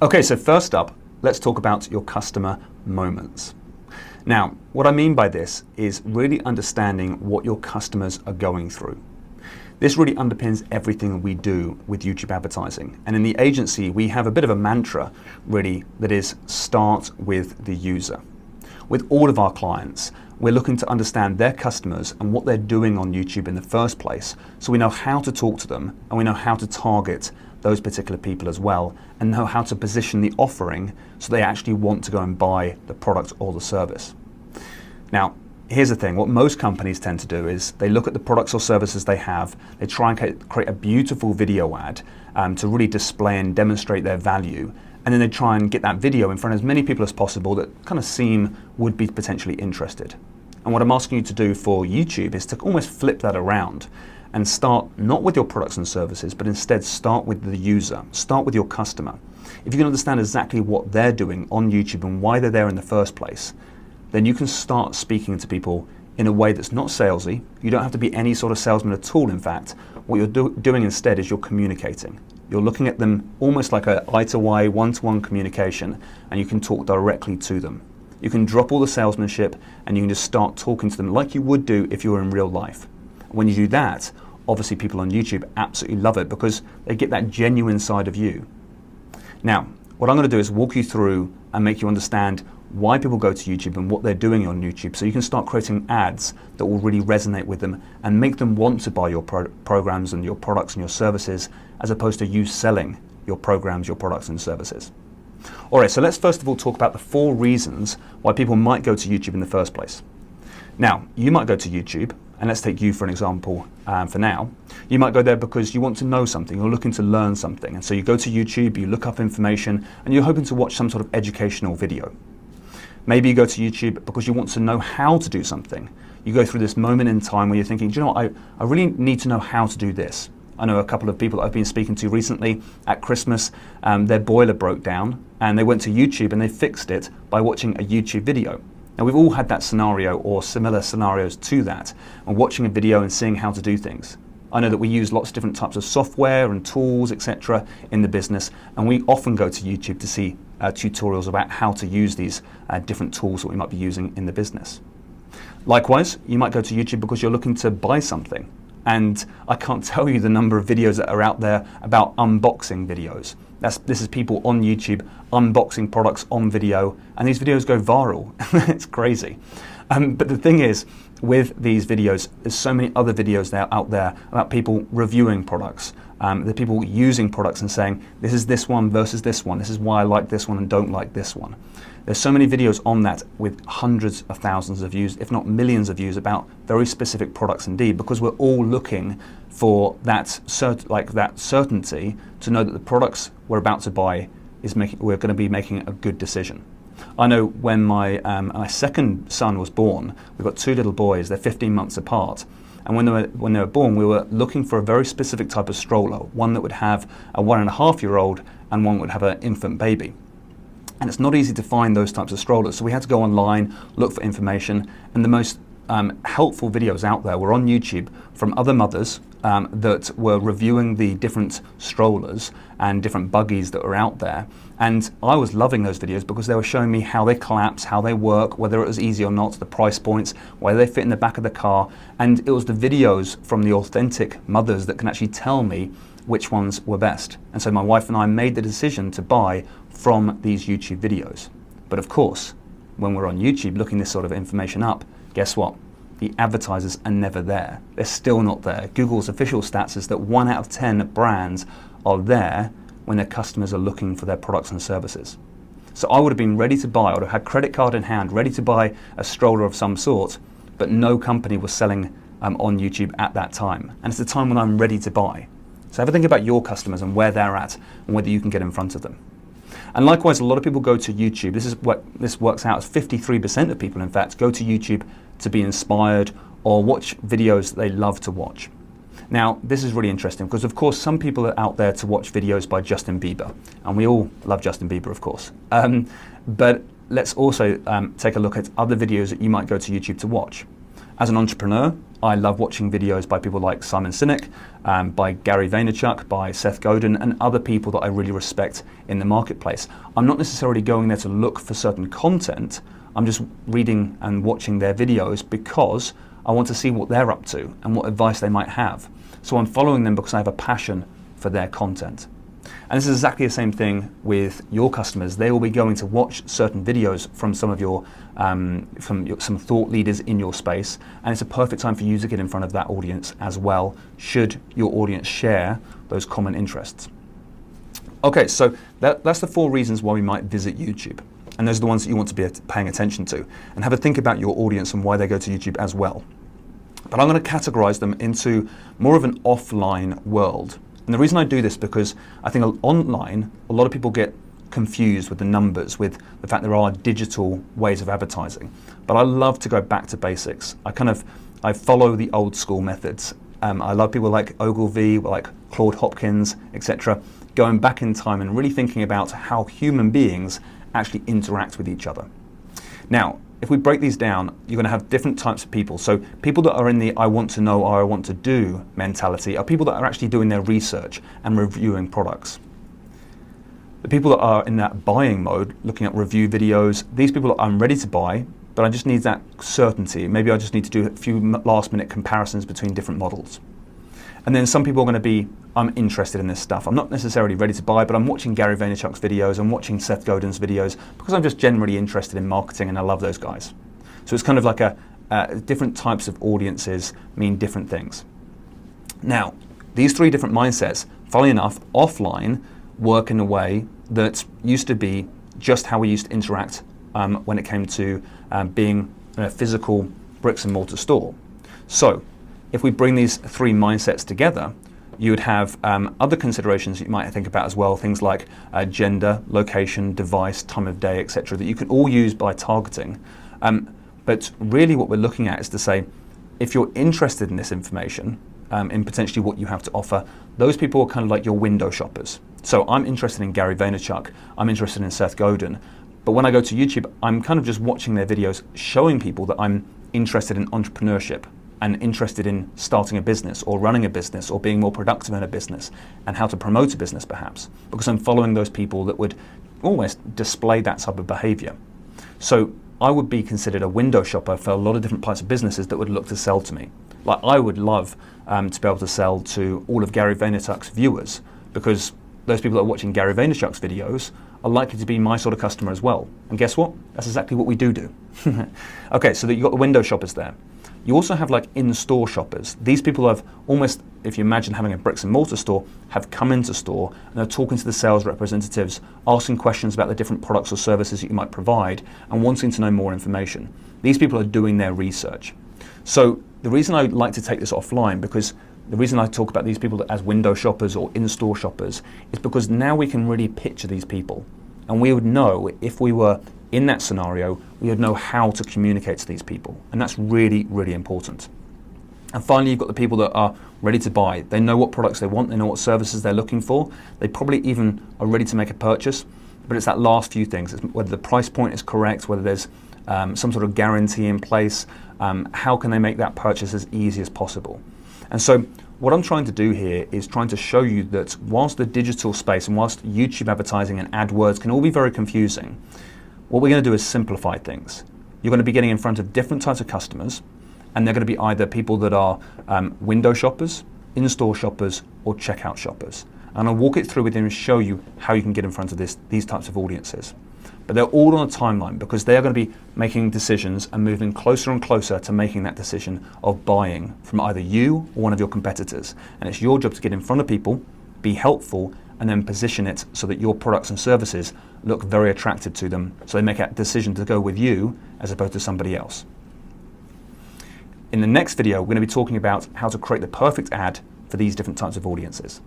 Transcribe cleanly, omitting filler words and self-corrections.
Okay, so first up, let's talk about your customer moments. Now, what I mean by this is really understanding what your customers are going through. This really underpins everything we do with YouTube advertising. And in the agency, we have a bit of a mantra, really, that is start with the user. With all of our clients, we're looking to understand their customers and what they're doing on YouTube in the first place, so we know how to talk to them and we know how to target those particular people as well, and know how to position the offering so they actually want to go and buy the product or the service. Now, here's the thing, what most companies tend to do is they look at the products or services they have, they try and create a beautiful video ad to really display and demonstrate their value, and then they try and get that video in front of as many people as possible that kind of seem would be potentially interested. And what I'm asking you to do for YouTube is to almost flip that around and start not with your products and services, but instead start with the user, start with your customer. If you can understand exactly what they're doing on YouTube and why they're there in the first place, then you can start speaking to people in a way that's not salesy. You don't have to be any sort of salesman at all, in fact. What you're doing instead is you're communicating. You're looking at them almost like a eye-to-eye, one-to-one communication, and you can talk directly to them. You can drop all the salesmanship and you can just start talking to them like you would do if you were in real life. When you do that, obviously people on YouTube absolutely love it because they get that genuine side of you. Now, what I'm going to do is walk you through and make you understand why people go to YouTube and what they're doing on YouTube, so you can start creating ads that will really resonate with them and make them want to buy your programs and your products and your services, as opposed to you selling your programs, your products and services. All right, so let's first of all talk about the 4 reasons why people might go to YouTube in the first place. Now, you might go to YouTube, and let's take you for an example for now. You might go there because you want to know something, you're looking to learn something, and so you go to YouTube, you look up information, and you're hoping to watch some sort of educational video. Maybe you go to YouTube because you want to know how to do something. You go through this moment in time where you're thinking, do you know what, I really need to know how to do this. I know a couple of people that I've been speaking to recently at Christmas, their boiler broke down, and they went to YouTube and they fixed it by watching a YouTube video. Now, we've all had that scenario or similar scenarios to that, and watching a video and seeing how to do things. I know that we use lots of different types of software and tools, etc. in the business, and we often go to YouTube to see tutorials about how to use these different tools that we might be using in the business. Likewise, you might go to YouTube because you're looking to buy something. And I can't tell you the number of videos that are out there about unboxing videos. This is people on YouTube unboxing products on video, and these videos go viral. It's crazy. But the thing is, with these videos, there's so many other videos out there about people reviewing products. The people using products and saying, this is this one versus this one. This is why I like this one and don't like this one. There's so many videos on that with hundreds of thousands of views, if not millions of views, about very specific products indeed, because we're all looking for that certainty to know that the products we're about to buy we're going to be making a good decision. I know when my second son was born, we've got 2 little boys, they're 15 months apart. And when they were born, we were looking for a very specific type of stroller, one that would have a 1.5-year-old and one would have an infant baby. And it's not easy to find those types of strollers, so we had to go online, look for information, and the most helpful videos out there were on YouTube from other mothers that were reviewing the different strollers and different buggies that were out there. And I was loving those videos because they were showing me how they collapse, how they work, whether it was easy or not, the price points, whether they fit in the back of the car. And it was the videos from the authentic mothers that can actually tell me which ones were best. And so my wife and I made the decision to buy from these YouTube videos. But of course, when we're on YouTube looking this sort of information up, guess what? The advertisers are never there. They're still not there. Google's official stats is that 1 out of 10 brands are there when their customers are looking for their products and services. So I would have been ready to buy, I would have had credit card in hand, ready to buy a stroller of some sort, but no company was selling on YouTube at that time. And it's the time when I'm ready to buy. So have a think about your customers and where they're at and whether you can get in front of them. And likewise, a lot of people go to YouTube. This works out as 53% of people, in fact, go to YouTube to be inspired or watch videos they love to watch. Now, this is really interesting because, of course, some people are out there to watch videos by Justin Bieber, and we all love Justin Bieber, of course. But let's also take a look at other videos that you might go to YouTube to watch. As an entrepreneur, I love watching videos by people like Simon Sinek, by Gary Vaynerchuk, by Seth Godin, and other people that I really respect in the marketplace. I'm not necessarily going there to look for certain content. I'm just reading and watching their videos because I want to see what they're up to and what advice they might have. So I'm following them because I have a passion for their content. And this is exactly the same thing with your customers. They will be going to watch certain videos from some of your, some thought leaders in your space, and it's a perfect time for you to get in front of that audience as well, should your audience share those common interests. Okay, so that's the 4 reasons why we might visit YouTube. And those are the ones that you want to be paying attention to. And have a think about your audience and why they go to YouTube as well. But I'm going to categorize them into more of an offline world. And the reason I do this because I think online, a lot of people get confused with the numbers, with the fact there are digital ways of advertising. But I love to go back to basics. I follow the old school methods. I love people like Ogilvy, like Claude Hopkins, etc., going back in time and really thinking about how human beings actually interact with each other. Now, if we break these down, you're going to have different types of people. So people that are in the I want to know or I want to do mentality are people that are actually doing their research and reviewing products. The people that are in that buying mode, looking at review videos, these people are, I'm ready to buy, but I just need that certainty. Maybe I just need to do a few last minute comparisons between different models. And then some people are going to be, I'm interested in this stuff. I'm not necessarily ready to buy, but I'm watching Gary Vaynerchuk's videos, I'm watching Seth Godin's videos because I'm just generally interested in marketing and I love those guys. So it's kind of like different types of audiences mean different things. Now, these 3 different mindsets, funnily enough, offline work in a way that used to be just how we used to interact when it came to being in a physical bricks and mortar store. So if we bring these 3 mindsets together, you would have other considerations you might think about as well, things like gender, location, device, time of day, etc., that you can all use by targeting. But really what we're looking at is to say, if you're interested in this information, in potentially what you have to offer, those people are kind of like your window shoppers. So I'm interested in Gary Vaynerchuk, I'm interested in Seth Godin, but when I go to YouTube, I'm kind of just watching their videos, showing people that I'm interested in entrepreneurship and interested in starting a business or running a business or being more productive in a business and how to promote a business perhaps, because I'm following those people that would almost display that type of behavior. So I would be considered a window shopper for a lot of different types of businesses that would look to sell to me. Like I would love to be able to sell to all of Gary Vaynerchuk's viewers, because those people that are watching Gary Vaynerchuk's videos are likely to be my sort of customer as well. And guess what? That's exactly what we do. Okay, so that you've got the window shoppers there. You also have like in-store shoppers. These people have almost, if you imagine having a bricks and mortar store, have come into store and they're talking to the sales representatives, asking questions about the different products or services that you might provide and wanting to know more information. These people are doing their research. So the reason I like to take this offline, because the reason I talk about these people as window shoppers or in-store shoppers is because now we can really picture these people. And we would know, if we were in that scenario, we would know how to communicate to these people. And that's really, really important. And finally, you've got the people that are ready to buy. They know what products they want, they know what services they're looking for. They probably even are ready to make a purchase, but it's that last few things. It's whether the price point is correct, whether there's some sort of guarantee in place, how can they make that purchase as easy as possible. And so what I'm trying to do here is trying to show you that whilst the digital space and whilst YouTube advertising and AdWords can all be very confusing, what we're going to do is simplify things. You're going to be getting in front of different types of customers, and they're going to be either people that are window shoppers, in-store shoppers, or checkout shoppers. And I'll walk it through with you and show you how you can get in front of these types of audiences. But they're all on a timeline because they're going to be making decisions and moving closer and closer to making that decision of buying from either you or one of your competitors. And it's your job to get in front of people, be helpful, and then position it so that your products and services look very attractive to them, so they make a decision to go with you as opposed to somebody else. In the next video, we're going to be talking about how to create the perfect ad for these different types of audiences.